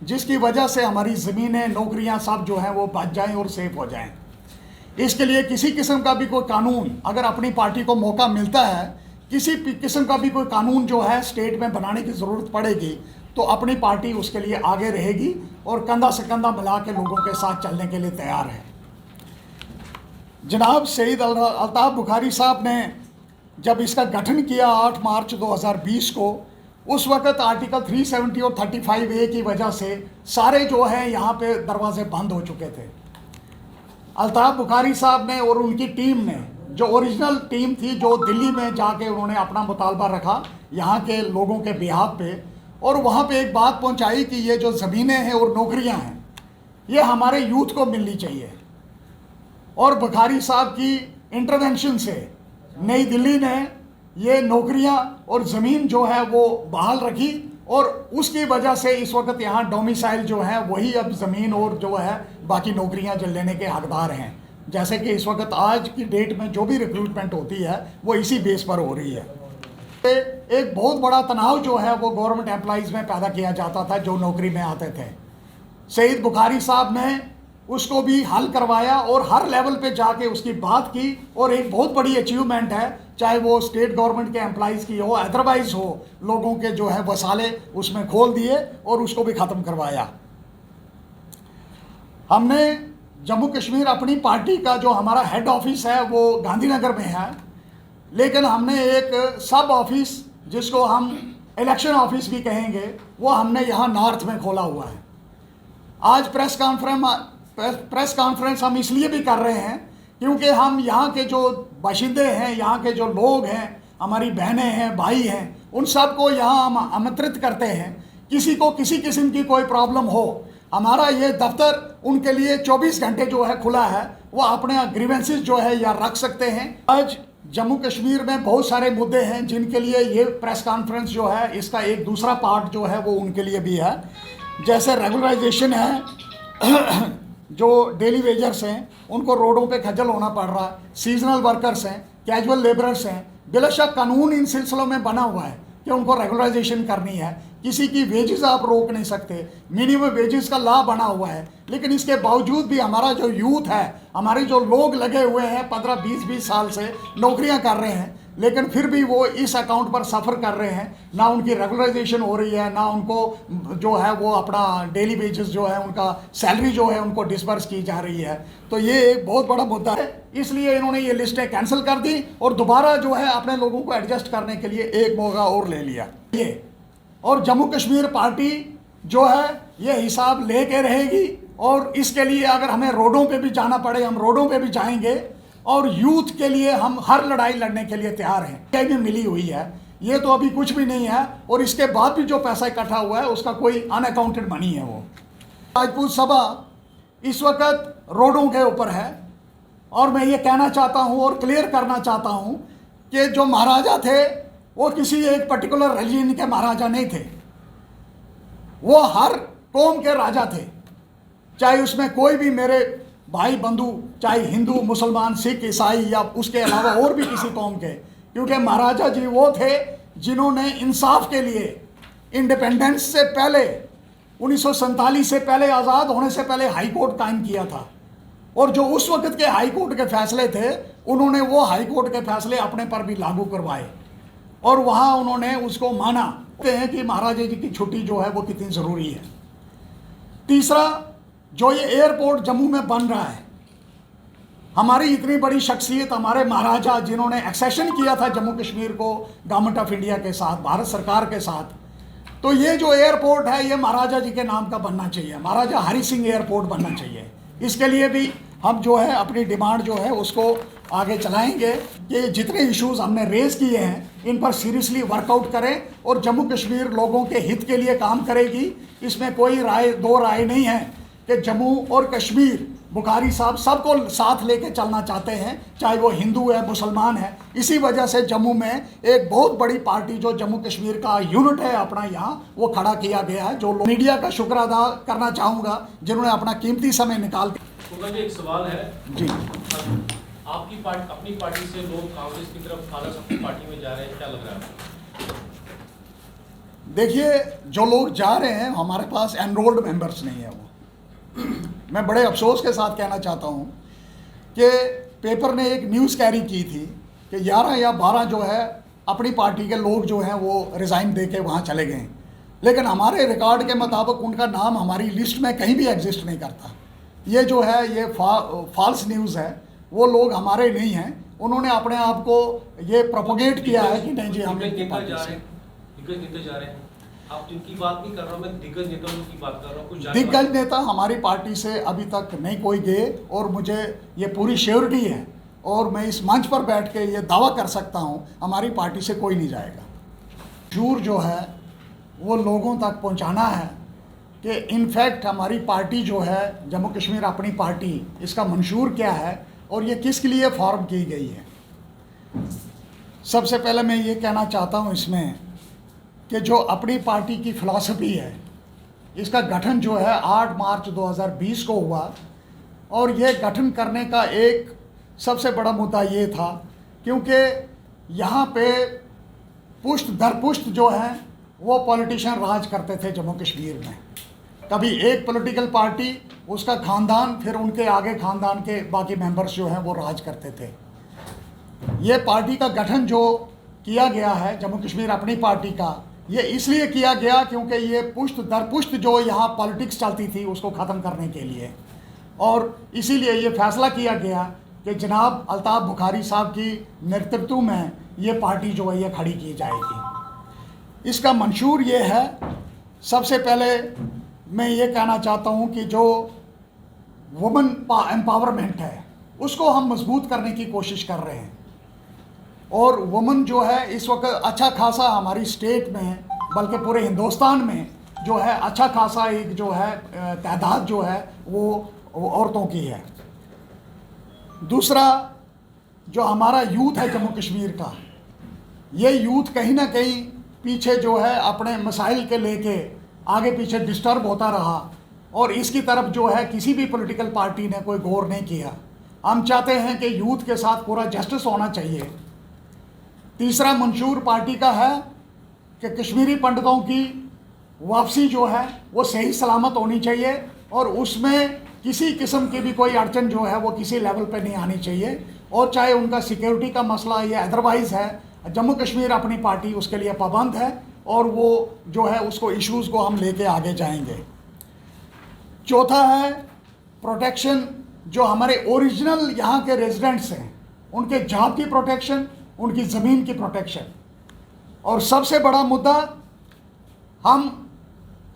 जिसकी वजह से हमारी ज़मीनें, नौकरियां सब जो हैं वो बच जाएं और सेफ हो जाएं। इसके लिए किसी किस्म का भी कोई कानून, अगर अपनी पार्टी को मौका मिलता है, किसी किस्म का भी कोई कानून जो है स्टेट में बनाने की ज़रूरत पड़ेगी, तो अपनी पार्टी उसके लिए आगे रहेगी और कंधा से कंधा मिला के लोगों के साथ चलने के लिए तैयार है। जनाब सईद अल्ताफ़ बुखारी साहब ने जब इसका गठन किया 8 मार्च 2020 को, उस वक़्त आर्टिकल 370 और 35A की वजह से सारे जो है यहाँ पे दरवाजे बंद हो चुके थे। अल्ताफ़ बुखारी साहब ने और उनकी टीम ने, जो ओरिजिनल टीम थी, जो दिल्ली में जाके उन्होंने अपना मुतालबा रखा यहाँ के लोगों के बिहाफ पे, और वहाँ पे एक बात पहुँचाई कि ये जो ज़मीनें हैं और नौकरियाँ हैं ये हमारे यूथ को मिलनी चाहिए। और बुखारी साहब की इंटरवेंशन से नई दिल्ली ने ये नौकरियां और ज़मीन जो है वो बहाल रखी, और उसकी वजह से इस वक्त यहाँ डोमिसाइल जो है वही अब ज़मीन और जो है बाकी नौकरियां जो लेने के हकदार हैं। जैसे कि इस वक्त आज की डेट में जो भी रिक्रूटमेंट होती है वो इसी बेस पर हो रही है। एक बहुत बड़ा तनाव जो है वो गवर्नमेंट एम्प्लॉइज़ में पैदा किया जाता था जो नौकरी में आते थे। सईद बुखारी साहब ने उसको भी हल करवाया और हर लेवल पे जाके उसकी बात की, और एक बहुत बड़ी अचीवमेंट है, चाहे वो स्टेट गवर्नमेंट के एम्प्लॉइज़ की हो, अदरवाइज हो, लोगों के जो है वसाले उसमें खोल दिए और उसको भी ख़त्म करवाया। हमने जम्मू कश्मीर अपनी पार्टी का जो हमारा हेड ऑफिस है वो गांधीनगर में है, लेकिन हमने एक सब ऑफिस जिसको हम इलेक्शन ऑफिस भी कहेंगे वो हमने यहाँ नॉर्थ में खोला हुआ है। आज प्रेस कॉन्फ्रेंस हम इसलिए भी कर रहे हैं क्योंकि हम यहाँ के जो बाशिंदे हैं, यहाँ के जो लोग हैं, हमारी बहनें हैं, भाई हैं, उन सब को यहाँ हम आमंत्रित करते हैं। किसी को किसी किस्म की कोई प्रॉब्लम हो, हमारा ये दफ्तर उनके लिए 24 घंटे जो है खुला है, वो अपने ग्रीवेंसेस जो है यहाँ रख सकते हैं। आज जम्मू कश्मीर में बहुत सारे मुद्दे हैं जिनके लिए ये प्रेस कॉन्फ्रेंस जो है इसका एक दूसरा पार्ट जो है वो उनके लिए भी है। जैसे रेगुलराइजेशन है, जो डेली वेजर्स हैं उनको रोडों पे खज्जल होना पड़ रहा है, सीजनल वर्कर्स हैं, कैजुअल लेबरर्स हैं, बेशक कानून इन सिलसिलों में बना हुआ है कि उनको रेगुलराइजेशन करनी है। किसी की वेजेस आप रोक नहीं सकते, मिनिमम वेजेस का लॉ बना हुआ है, लेकिन इसके बावजूद भी हमारा जो यूथ है, हमारे जो लोग लगे हुए हैं 15-20 साल से नौकरियां कर रहे हैं, लेकिन फिर भी वो इस अकाउंट पर सफ़र कर रहे हैं। ना उनकी रेगुलराइजेशन हो रही है, ना उनको जो है वो अपना डेली वेजेस जो है उनका सैलरी जो है उनको डिसबर्स की जा रही है। तो ये एक बहुत बड़ा मुद्दा है, इसलिए इन्होंने ये लिस्टें कैंसिल कर दी और दोबारा जो है अपने लोगों को एडजस्ट करने के लिए एक मौका और ले लिया ये। और जम्मू कश्मीर पार्टी जो है ये हिसाब ले के रहेगी, और इसके लिए अगर हमें रोडों पे भी जाना पड़े हम रोडों पे भी जाएंगे, और यूथ के लिए हम हर लड़ाई लड़ने के लिए तैयार हैं। क्या भी मिली हुई है, ये तो अभी कुछ भी नहीं है, और इसके बाद भी जो पैसा इकट्ठा हुआ है उसका कोई अनअकाउंटेड मनी है वो। राजपूत सभा इस वक्त रोडों के ऊपर है, और मैं ये कहना चाहता हूँ और क्लियर करना चाहता हूँ कि जो महाराजा थे वो किसी एक पर्टिकुलर रिलीजन के महाराजा नहीं थे, वो हर कौम के राजा थे, चाहे उसमें कोई भी मेरे भाई बंधु, चाहे हिंदू, मुसलमान, सिख, ईसाई या उसके अलावा और भी किसी कौम के, क्योंकि महाराजा जी वो थे जिन्होंने इंसाफ के लिए इंडिपेंडेंस से पहले 1947 से पहले, आज़ाद होने से पहले हाई कोर्ट कायम किया था, और जो उस वक्त के हाई कोर्ट के फैसले थे उन्होंने वो हाई कोर्ट के फैसले अपने पर भी लागू करवाए, और वहाँ उन्होंने उसको माना। कहते हैं कि महाराजा जी की छुट्टी जो है वो कितनी ज़रूरी है। तीसरा, जो ये एयरपोर्ट जम्मू में बन रहा है, हमारी इतनी बड़ी शख्सियत, हमारे महाराजा जिन्होंने एक्सेशन किया था जम्मू कश्मीर को गवर्नमेंट ऑफ इंडिया के साथ, भारत सरकार के साथ, तो ये जो एयरपोर्ट है ये महाराजा जी के नाम का बनना चाहिए, महाराजा हरि सिंह एयरपोर्ट बनना चाहिए। इसके लिए भी हम जो है अपनी डिमांड जो है उसको आगे चलाएंगे कि जितने इश्यूज हमने रेज किए हैं इन पर सीरियसली वर्कआउट करें, और जम्मू कश्मीर लोगों के हित के लिए काम करेगी। इसमें कोई दो राय नहीं है कि जम्मू और कश्मीर, बुखारी साहब सबको साथ लेके चलना चाहते हैं, चाहे वो हिंदू है, मुसलमान है। इसी वजह से जम्मू में एक बहुत बड़ी पार्टी जो जम्मू कश्मीर का यूनिट है अपना यहाँ, वो खड़ा किया गया है। जो मीडिया का शुक्र अदा करना चाहूँगा जिन्होंने अपना कीमती समय निकाल के। एक सवाल है जी, आपकी पार्टी, अपनी पार्टी से लोग कांग्रेस की तरफ खालस अपनी पार्टी में जा रहे हैं, क्या लग रहा है? देखिए, जो लोग जा रहे हैं हमारे पास एनरोल्ड मेंबर्स नहीं है वो। मैं बड़े अफसोस के साथ कहना चाहता हूँ कि पेपर ने एक न्यूज़ कैरी की थी कि 11 या 12 जो है अपनी पार्टी के लोग जो हैं वो रिज़ाइन दे के वहाँ चले गए, लेकिन हमारे रिकॉर्ड के मुताबिक उनका नाम हमारी लिस्ट में कहीं भी एग्जिस्ट नहीं करता। ये जो है ये फॉल्स न्यूज़ है। वो लोग हमारे नहीं हैं, उन्होंने अपने आप को ये प्रोपोगेट किया है कि नहीं जी हम दिग्गज इनकी नेता पार्टी जा से। रहे हैं, दिग्गज नेता जा रहे हैं। आप जिनकी बात नहीं कर रहा हूँ मैं, दिग्गज नेताओं की बात कर रहा हूँ। कुछ जाने दिग्गज वाले- नेता हमारी पार्टी से अभी तक नहीं कोई गए, और मुझे ये पूरी श्योरिटी है और मैं इस मंच पर बैठ के ये दावा कर सकता हूँ हमारी पार्टी से कोई नहीं जाएगा। मंशूर जो है वो लोगों तक पहुँचाना है कि इनफैक्ट हमारी पार्टी जो है जम्मू कश्मीर अपनी पार्टी, इसका मंशूर क्या है और ये किसके लिए फॉर्म की गई है। सबसे पहले मैं ये कहना चाहता हूँ इसमें कि जो अपनी पार्टी की फ़िलासफ़ी है, इसका गठन जो है 8 मार्च 2020 को हुआ, और ये गठन करने का एक सबसे बड़ा मुद्दा ये था क्योंकि यहाँ पे पुष्ट दर पुष्ट जो है वो पॉलिटिशियन राज करते थे जम्मू कश्मीर में। कभी एक पॉलिटिकल पार्टी, उसका ख़ानदान, फिर उनके आगे ख़ानदान के बाकी मेंबर्स जो हैं वो राज करते थे। ये पार्टी का गठन जो किया गया है जम्मू कश्मीर अपनी पार्टी का, ये इसलिए किया गया क्योंकि ये पुष्ट दर पुष्ट जो यहाँ पॉलिटिक्स चलती थी उसको ख़त्म करने के लिए, और इसीलिए ये फैसला किया गया कि जनाब अल्ताफ़ बुखारी साहब की नेतृत्व में ये पार्टी जो है ये खड़ी की जाएगी। इसका मंशूर ये है, सबसे पहले मैं ये कहना चाहता हूँ कि जो वुमेन एम्पावरमेंट है उसको हम मजबूत करने की कोशिश कर रहे हैं, और वुमेन जो है इस वक्त अच्छा खासा हमारी स्टेट में, बल्कि पूरे हिंदुस्तान में जो है अच्छा खासा एक जो है तादाद जो है वो औरतों की है। दूसरा, जो हमारा यूथ है जम्मू कश्मीर का, ये यूथ कहीं ना कहीं पीछे जो है अपने मसाइल के लेके आगे पीछे डिस्टर्ब होता रहा, और इसकी तरफ जो है किसी भी पॉलिटिकल पार्टी ने कोई गौर नहीं किया। हम चाहते हैं कि यूथ के साथ पूरा जस्टिस होना चाहिए। तीसरा मंशूर पार्टी का है कि कश्मीरी पंडितों की वापसी जो है वो सही सलामत होनी चाहिए, और उसमें किसी किस्म की भी कोई अड़चन जो है वो किसी लेवल पे नहीं आनी चाहिए, और चाहे उनका सिक्योरिटी का मसला या अदरवाइज़ है, जम्मू कश्मीर अपनी पार्टी उसके लिए पाबंद है, और वो जो है उसको इश्यूज़ को हम लेके आगे जाएंगे। चौथा है प्रोटेक्शन, जो हमारे ओरिजिनल यहाँ के रेजिडेंट्स हैं उनके जॉब की प्रोटेक्शन, उनकी ज़मीन की प्रोटेक्शन, और सबसे बड़ा मुद्दा हम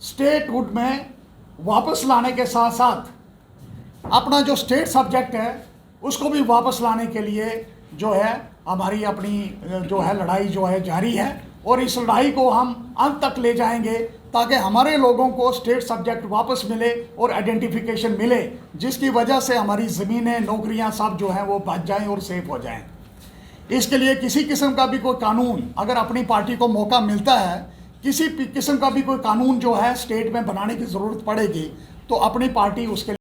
स्टेटहुड में वापस लाने के साथ साथ अपना जो स्टेट सब्जेक्ट है उसको भी वापस लाने के लिए जो है हमारी अपनी जो है लड़ाई जो है जारी है, और इस लड़ाई को हम अंत तक ले जाएंगे ताकि हमारे लोगों को स्टेट सब्जेक्ट वापस मिले और आइडेंटिफिकेशन मिले, जिसकी वजह से हमारी ज़मीनें, नौकरियां सब जो हैं वो बच जाएं और सेफ हो जाएं। इसके लिए किसी किस्म का भी कोई कानून, अगर अपनी पार्टी को मौका मिलता है, किसी किस्म का भी कोई कानून जो है स्टेट में बनाने की ज़रूरत पड़ेगी तो अपनी पार्टी उसके लिए